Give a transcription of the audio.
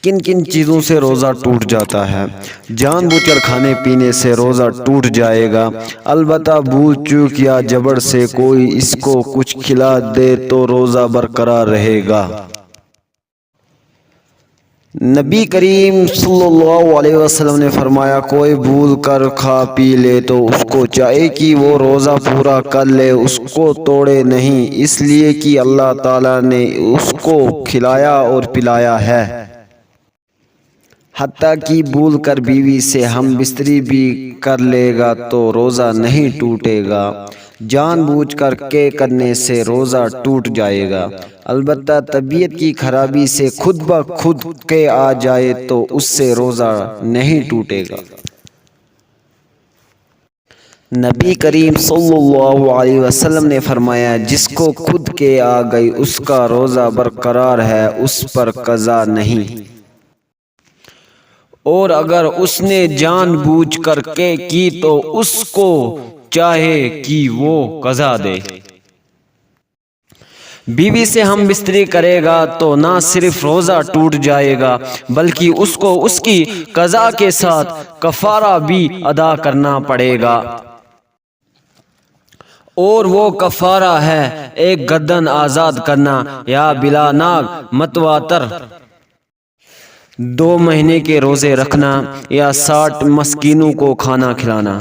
کن کن چیزوں سے روزہ ٹوٹ جاتا ہے؟ جان بوجھ کر کھانے پینے سے روزہ ٹوٹ جائے گا، البتہ بھول چوک یا جبر سے کوئی اس کو کچھ کھلا دے تو روزہ برقرار رہے گا۔ نبی کریم صلی اللہ علیہ وسلم نے فرمایا، کوئی بھول کر کھا پی لے تو اس کو چاہیے کہ وہ روزہ پورا کر لے، اس کو توڑے نہیں، اس لیے کہ اللہ تعالیٰ نے اس کو کھلایا اور پلایا ہے۔ حتیٰ کہ بھول کر بیوی سے ہم بستری بھی کر لے گا تو روزہ نہیں ٹوٹے گا۔ جان بوجھ کر کے کرنے سے روزہ ٹوٹ جائے گا، البتہ طبیعت کی خرابی سے خود بخود کے آ جائے تو اس سے روزہ نہیں ٹوٹے گا۔ نبی کریم صلی اللہ علیہ وسلم نے فرمایا، جس کو خود کے آ گئی اس کا روزہ برقرار ہے، اس پر قضا نہیں، اور اگر اس نے جان بوجھ کر کے کی تو اس کو چاہیے کہ وہ قضا دے۔ بیوی سے ہم بستری کرے گا تو نہ صرف روزہ ٹوٹ جائے گا بلکہ اس کو اس کی قضا کے ساتھ کفارہ بھی ادا کرنا پڑے گا، اور وہ کفارہ ہے ایک گردن آزاد کرنا یا بلا ناگ متواتر 2 مہینے کے روزے رکھنا یا 60 مسکینوں کو کھانا کھلانا۔